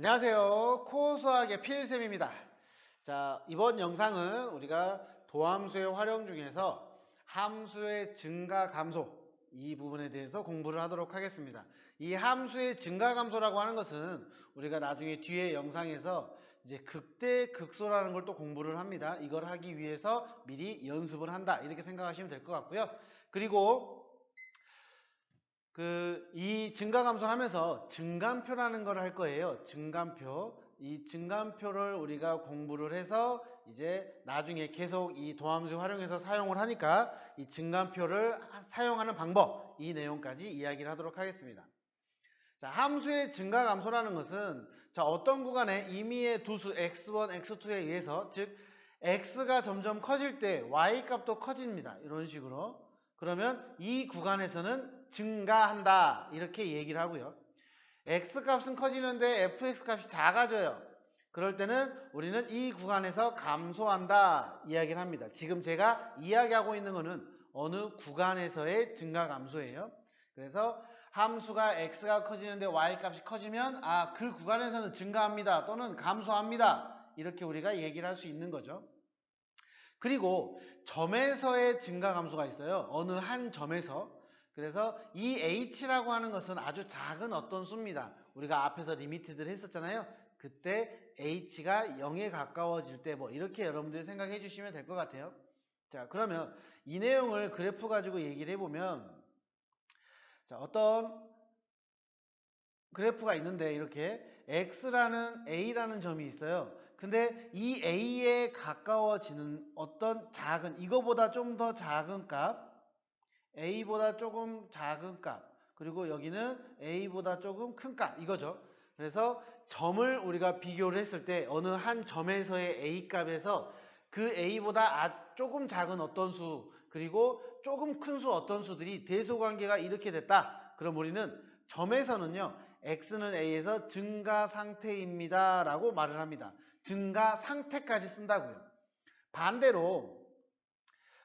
안녕하세요. 코어 수학의 필쌤입니다. 자, 이번 영상은 우리가 도함수의 활용 중에서 함수의 증가 감소 이 부분에 대해서 공부를 하도록 하겠습니다. 이 함수의 증가 감소라고 하는 것은 우리가 나중에 뒤에 영상에서 이제 극대 극소라는 걸 또 공부를 합니다. 이걸 하기 위해서 미리 연습을 한다. 이렇게 생각하시면 될 것 같고요. 그리고 이 증가감소를 하면서 증감표라는 걸 할 거예요. 증감표. 이 증감표를 우리가 공부를 해서 이제 나중에 계속 이 도함수 활용해서 사용을 하니까 이 증감표를 사용하는 방법, 이 내용까지 이야기를 하도록 하겠습니다. 자, 함수의 증가감소라는 것은 자, 어떤 구간에 임의의 두수 x1, x2에 의해서 즉 x가 점점 커질 때 y 값도 커집니다. 이런 식으로. 그러면 이 구간에서는 증가한다. 이렇게 얘기를 하고요. x값은 커지는데 fx 값이 작아져요. 그럴 때는 우리는 이 구간에서 감소한다. 이야기를 합니다. 지금 제가 이야기하고 있는 것은 어느 구간에서의 증가 감소예요. 그래서 함수가 x가 커지는데 y 값이 커지면 그 구간에서는 증가합니다. 또는 감소합니다. 이렇게 우리가 얘기를 할 수 있는 거죠. 그리고 점에서의 증가 감소가 있어요. 어느 한 점에서. 그래서 이 h라고 하는 것은 아주 작은 어떤 수입니다. 우리가 앞에서 리미티드를 했었잖아요. 그때 h가 0에 가까워질 때 뭐 이렇게 여러분들이 생각해 주시면 될 것 같아요. 자, 그러면 이 내용을 그래프 가지고 얘기를 해보면 자, 어떤 그래프가 있는데 이렇게 x라는 a라는 점이 있어요. 근데 이 a에 가까워지는 어떤 작은 이거보다 좀 더 작은 값 a보다 조금 작은 값 그리고 여기는 a보다 조금 큰 값 이거죠. 그래서 점을 우리가 비교를 했을 때 어느 한 점에서의 a 값에서 그 a보다 조금 작은 어떤 수 그리고 조금 큰 수 어떤 수들이 대소관계가 이렇게 됐다. 그럼 우리는 점에서는요. x는 a에서 증가 상태입니다. 라고 말을 합니다. 증가 상태까지 쓴다고요. 반대로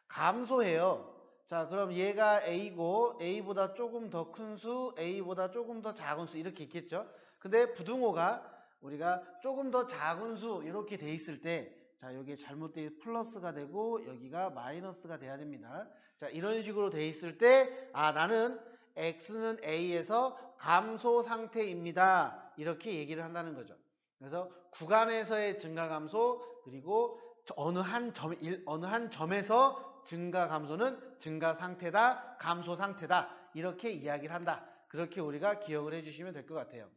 감소해요. 자, 그럼 얘가 a고 a보다 조금 더 큰 수, a보다 조금 더 작은 수 이렇게 있겠죠. 근데 부등호가 우리가 조금 더 작은 수 이렇게 돼 있을 때 자, 여기에 잘못되어 플러스가 되고 여기가 마이너스가 돼야 됩니다. 자, 이런 식으로 돼 있을 때 나는 x는 a에서 감소 상태입니다. 이렇게 얘기를 한다는 거죠. 그래서 구간에서의 증가 감소 그리고 어느 한 점에서 증가 감소는 증가 상태다, 감소 상태다 이렇게 이야기를 한다. 그렇게 우리가 기억을 해주시면 될 것 같아요.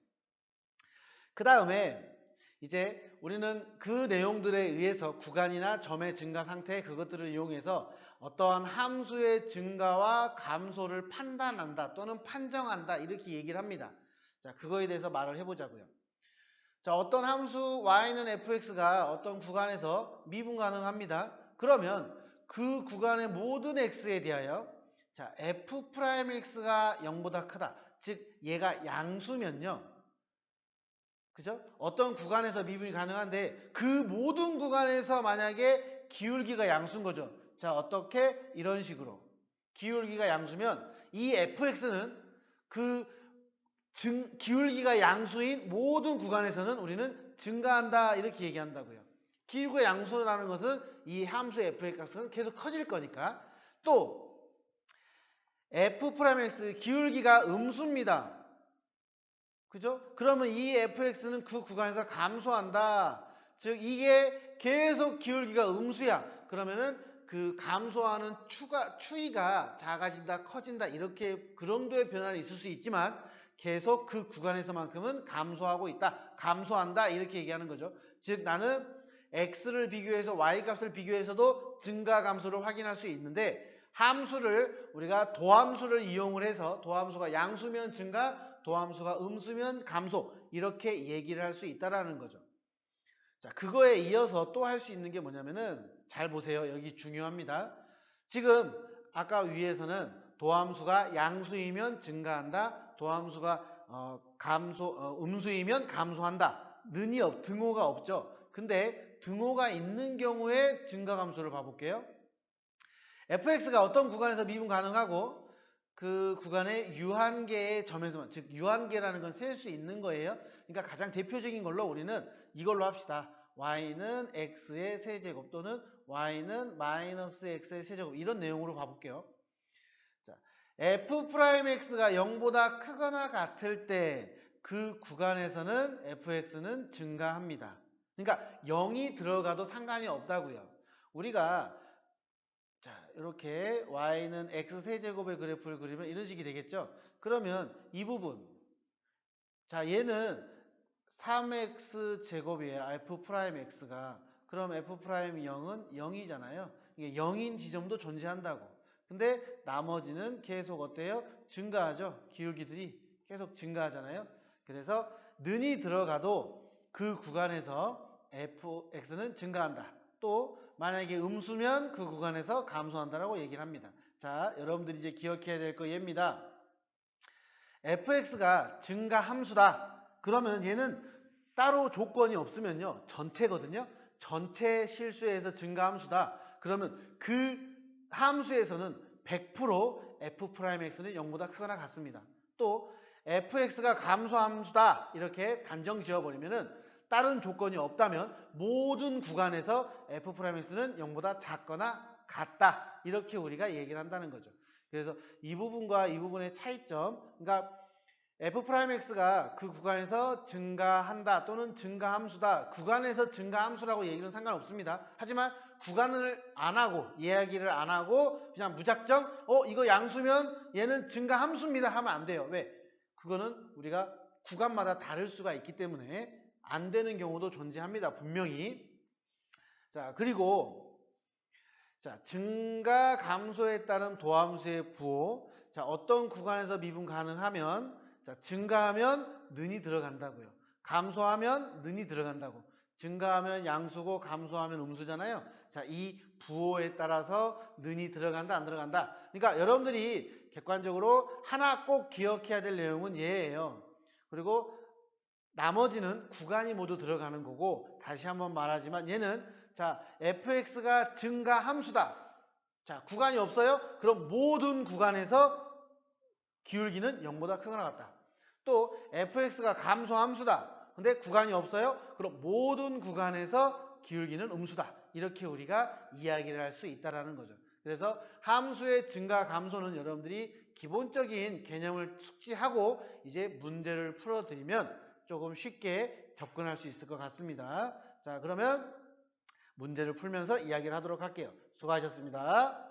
그 다음에 이제 우리는 그 내용들에 의해서 구간이나 점의 증가 상태 그것들을 이용해서 어떠한 함수의 증가와 감소를 판단한다 또는 판정한다 이렇게 얘기를 합니다. 자, 그거에 대해서 말을 해보자고요. 자, 어떤 함수 y는 fx가 어떤 구간에서 미분 가능합니다. 그러면 그 구간의 모든 x에 대하여 자, f'x가 0보다 크다. 즉 얘가 양수면요. 그죠? 어떤 구간에서 미분이 가능한데 그 모든 구간에서 만약에 기울기가 양수인 거죠. 자, 어떻게? 이런 식으로. 기울기가 양수면 이 fx는 그 기울기가 양수인 모든 구간에서는 우리는 증가한다 이렇게 얘기한다고요. 기울기가 양수라는 것은 이 함수 f의 값은 계속 커질 거니까 또 f'x 기울기가 음수입니다. 그죠? 그러면 이 fx는 그 구간에서 감소한다. 즉 이게 계속 기울기가 음수야. 그러면은 그 감소하는 추이가 작아진다, 커진다 이렇게 그 정도의 변화는 있을 수 있지만 계속 그 구간에서만큼은 감소하고 있다. 감소한다 이렇게 얘기하는 거죠. 즉 나는 x를 비교해서 y 값을 비교해서도 증가 감소를 확인할 수 있는데 함수를 우리가 도함수를 이용을 해서 도함수가 양수면 증가 도함수가 음수면 감소 이렇게 얘기를 할 수 있다라는 거죠. 자, 그거에 이어서 또 할 수 있는 게 뭐냐면은 잘 보세요. 여기 중요합니다. 지금 아까 위에서는 도함수가 양수이면 증가한다. 도함수가 음수이면 감소한다. 등호가 없죠. 근데 등호가 있는 경우에 증가 감소를 봐볼게요. fx가 어떤 구간에서 미분 가능하고 그 구간의 유한계의 점에서만, 즉 유한계라는 건 셀 수 있는 거예요. 그러니까 가장 대표적인 걸로 우리는 이걸로 합시다. y는 x의 세제곱 또는 y는 마이너스 x의 세제곱, 이런 내용으로 봐볼게요. 자, f'x가 0보다 크거나 같을 때 그 구간에서는 fx는 증가합니다. 그러니까 0이 들어가도 상관이 없다고요. 우리가 자, 이렇게 y는 x 세제곱의 그래프를 그리면 이런 식이 되겠죠. 그러면 이 부분, 자, 얘는 3x 제곱이에요. f'x가. 그럼 f'0은 0이잖아요. 이게 0인 지점도 존재한다고. 근데 나머지는 계속 어때요? 증가하죠. 기울기들이 계속 증가하잖아요. 그래서 는이 들어가도 그 구간에서 fx는 증가한다. 또 만약에 음수면 그 구간에서 감소한다라고 얘기를 합니다. 자, 여러분들이 이제 기억해야 될 거 얘입니다. fx가 증가 함수다. 그러면 얘는 따로 조건이 없으면요, 전체거든요. 전체 실수에서 증가 함수다. 그러면 그 함수에서는 100% f'x는 0보다 크거나 같습니다. 또 fx가 감소 함수다. 이렇게 단정 지어버리면은 다른 조건이 없다면 모든 구간에서 f'x는 0보다 작거나 같다. 이렇게 우리가 얘기를 한다는 거죠. 그래서 이 부분과 이 부분의 차이점, 그러니까 f'x가 그 구간에서 증가한다 또는 증가함수다. 구간에서 증가함수라고 얘기는 상관없습니다. 하지만 구간을 안 하고, 이야기를 안 하고 그냥 무작정 이거 양수면 얘는 증가함수입니다 하면 안 돼요. 왜? 그거는 우리가 구간마다 다를 수가 있기 때문에 안 되는 경우도 존재합니다. 분명히. 자, 그리고 자, 증가 감소에 따른 도함수의 부호. 자, 어떤 구간에서 미분 가능하면, 자, 증가하면 는이 들어간다고요. 감소하면 는이 들어간다고. 증가하면 양수고 감소하면 음수잖아요. 자, 이 부호에 따라서 는이 들어간다 안 들어간다. 그러니까 여러분들이 객관적으로 하나 꼭 기억해야 될 내용은 얘예요. 그리고 나머지는 구간이 모두 들어가는 거고, 다시 한번 말하지만 얘는 자, fx가 증가 함수다. 자, 구간이 없어요? 그럼 모든 구간에서 기울기는 0보다 크거나 같다. 또 fx가 감소 함수다. 근데 구간이 없어요? 그럼 모든 구간에서 기울기는 음수다. 이렇게 우리가 이야기를 할 수 있다라는 거죠. 그래서 함수의 증가 감소는 여러분들이 기본적인 개념을 숙지하고 이제 문제를 풀어드리면 조금 쉽게 접근할 수 있을 것 같습니다. 자, 그러면 문제를 풀면서 이야기를 하도록 할게요. 수고하셨습니다.